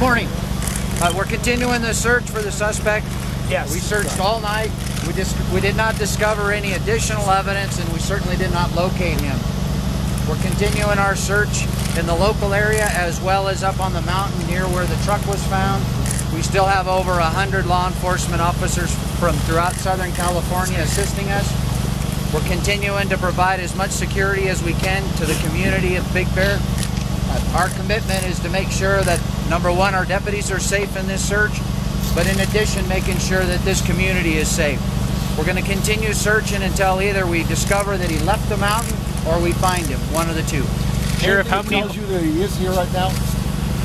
morning. We're continuing the search for the suspect. Yes. We searched all night. We did not discover any additional evidence, and we certainly did not locate him. We're continuing our search in the local area as well as up on the mountain near where the truck was found. We still have over 100 law enforcement officers from throughout Southern California assisting us. We're continuing to provide as much security as we can to the community of Big Bear. Our commitment is to make sure that, number one, our deputies are safe in this search, but in addition, making sure that this community is safe. We're going to continue searching until either we discover that he left the mountain or we find him, one of the two. Sheriff, how many tells you that he is here right now?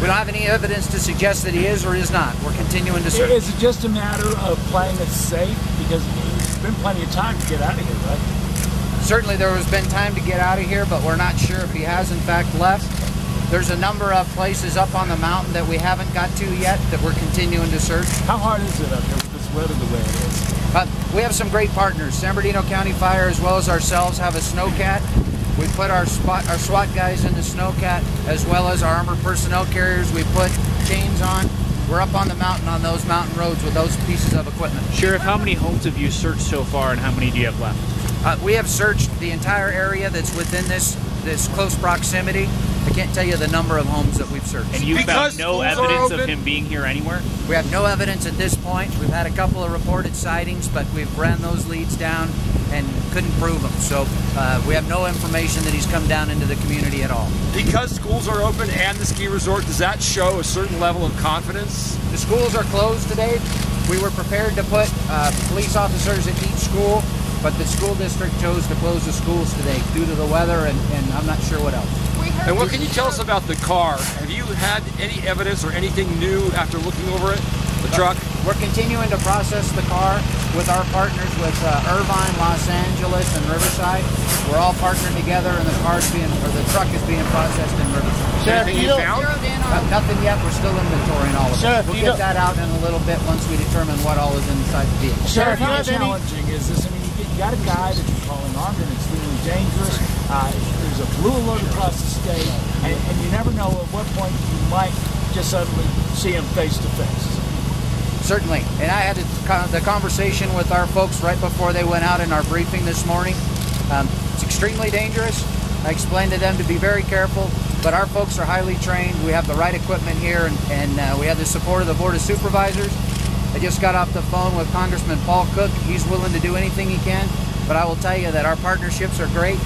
We don't have any evidence to suggest that he is or is not. We're continuing to search. Is it just a matter of playing it safe? Because there's been plenty of time to get out of here, right? Certainly there has been time to get out of here, but we're not sure if he has in fact left. There's a number of places up on the mountain that we haven't got to yet that we're continuing to search. How hard is it up here with this weather the way it is? We have some great partners. San Bernardino County Fire as well as ourselves have a snowcat. We put our SWAT guys in the snowcat as well as our armored personnel carriers. We put chains on. We're up on the mountain on those mountain roads with those pieces of equipment. Sheriff, how many homes have you searched so far and how many do you have left? We have searched the entire area that's within this close proximity. I can't tell you the number of homes that we've searched. And you found no evidence of him being here anywhere? We have no evidence at this point. We've had a couple of reported sightings, but we've ran those leads down and couldn't prove them. So we have no information that he's come down into the community at all. Because schools are open and the ski resort, does that show a certain level of confidence? The schools are closed today. We were prepared to put police officers at each school, but the school district chose to close the schools today due to the weather and I'm not sure what else. And what can you tell us about the car? Have you had any evidence or anything new after looking over it? The truck? We're continuing to process the car with our partners with Irvine, Los Angeles, and Riverside. We're all partnered together, and the truck is being processed in Riverside. Sheriff, you found? Nothing yet. We're still inventorying all of it. Sheriff, we'll get that out in a little bit once we determine what all is inside the vehicle. Sheriff, how challenging is this? I mean, you got a guy that you're calling armed and extremely dangerous. There's a blue alert across the state, and you never know at what point you might just suddenly see him face to face. Certainly, and I had the conversation with our folks right before they went out in our briefing this morning. It's extremely dangerous. I explained to them to be very careful, but our folks are highly trained. We have the right equipment here, and we have the support of the Board of Supervisors. I just got off the phone with Congressman Paul Cook. He's willing to do anything he can, but I will tell you that our partnerships are great.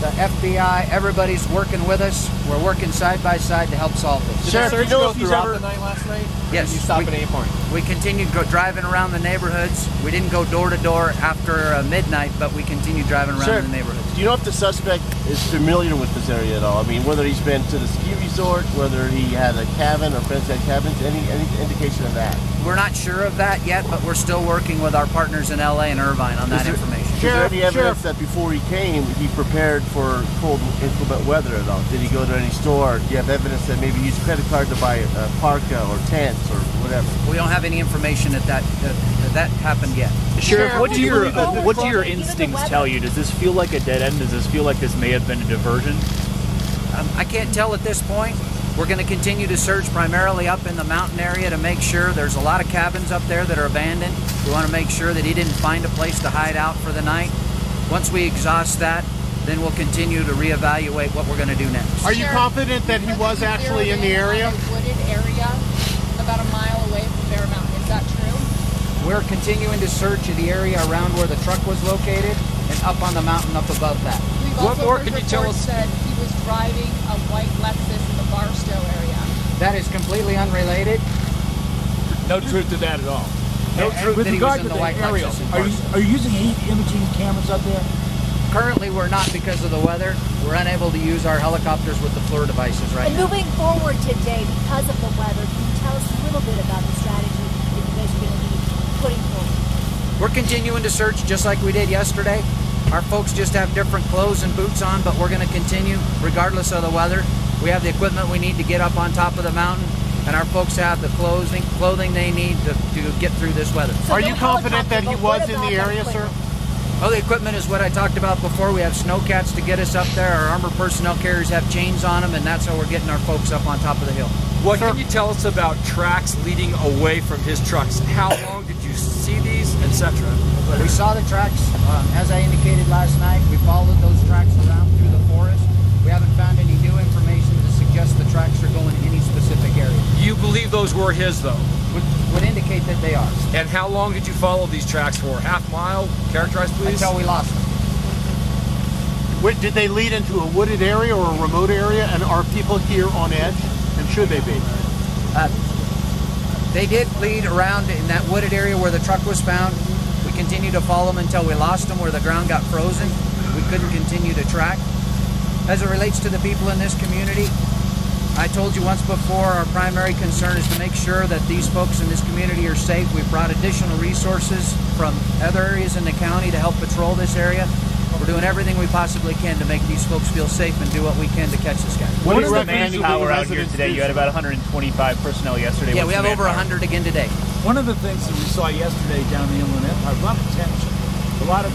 The FBI, everybody's working with us. We're working side by side to help solve this. Sheriff, Did the search go throughout the night last night? Yes. Did you stop at any point? We continued driving around the neighborhoods. We didn't go door to door after midnight, but we continued driving around the neighborhoods. Do you know if the suspect is familiar with this area at all? I mean, whether he's been to the ski resort, whether he had a cabin or friends had cabins, any indication of that? We're not sure of that yet, but we're still working with our partners in LA and Irvine on that information. Is there any evidence that before he came, he prepared for cold, inclement weather at all? Did he go to any store? Do you have evidence that maybe he used credit card to buy a parka or tents or whatever? We don't have any information that happened yet. Sheriff, what do your instincts tell you? Does this feel like a dead end? Does this feel like this may have been a diversion? I can't tell at this point. We're going to continue to search primarily up in the mountain area to make sure. There's a lot of cabins up there that are abandoned. We want to make sure that he didn't find a place to hide out for the night. Once we exhaust that, then we'll continue to reevaluate what we're going to do next. Are you confident that he was actually in the area? A wooded area about a mile away from Bear Mountain. Is that true? We're continuing to search the area around where the truck was located and up on the mountain up above that. What more can you tell us? Said he was driving a white Lexus in the Barstow area. That is completely unrelated. No truth to that at all. No truth that he was in the white Lexus in Barstow. Are you using heat imaging cameras up there? Currently, we're not because of the weather. We're unable to use our helicopters with the FLIR devices right now. Moving forward today, because of the weather, can you tell us a little bit about the strategy that you guys are going to be putting forward? We're continuing to search just like we did yesterday. Our folks just have different clothes and boots on, but we're going to continue regardless of the weather. We have the equipment we need to get up on top of the mountain, and our folks have the clothing they need to get through this weather. Are you confident that he was in the area, sir? Well, the equipment is what I talked about before. We have snowcats to get us up there. Our armored personnel carriers have chains on them, and that's how we're getting our folks up on top of the hill. What can you tell us about tracks leading away from his trucks? How long did you see these, etc.? We saw the tracks, as I indicated last night. We followed those tracks around through the forest. We haven't found any new information to suggest the tracks are going in any specific area. You believe those were his, though? Would indicate that they are. And how long did you follow these tracks for? Half mile? Characterize, please. Until we lost them. Did they lead into a wooded area or a remote area? And are people here on edge? And should they be? They did lead around in that wooded area where the truck was found. We continued to follow them until we lost them, where the ground got frozen. We couldn't continue to track. As it relates to the people in this community, I told you once before, our primary concern is to make sure that these folks in this community are safe. We've brought additional resources from other areas in the county to help patrol this area. We're doing everything we possibly can to make these folks feel safe and do what we can to catch this guy. What is the manpower out here today? You had about 125 personnel yesterday. Yeah, we have over 100 again today. One of the things that we saw yesterday down the Inland Empire, a lot of tension, a lot of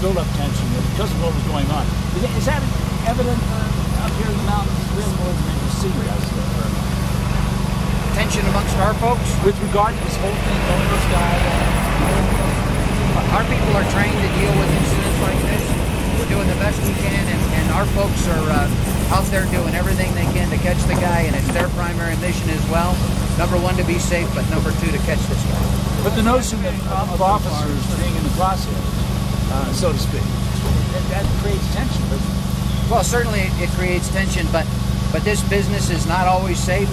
build-up tension because of what was going on. Is that evident out here in the mountains? Really more than you see guys there. Tension amongst our folks? With regard to this whole thing, going this guy. Our people are trained to deal with incidents like this. We're doing the best we can, and our folks are out there doing everything they can to catch the guy, and it's their primary mission as well. Number one, to be safe, but number two, to catch this guy. But the notion of officers being in the crosshairs, so to speak, that creates tension, doesn't it? Well, certainly it creates tension, but this business is not always safe.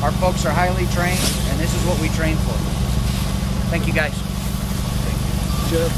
Our folks are highly trained, and this is what we train for. Thank you, guys. Jeff,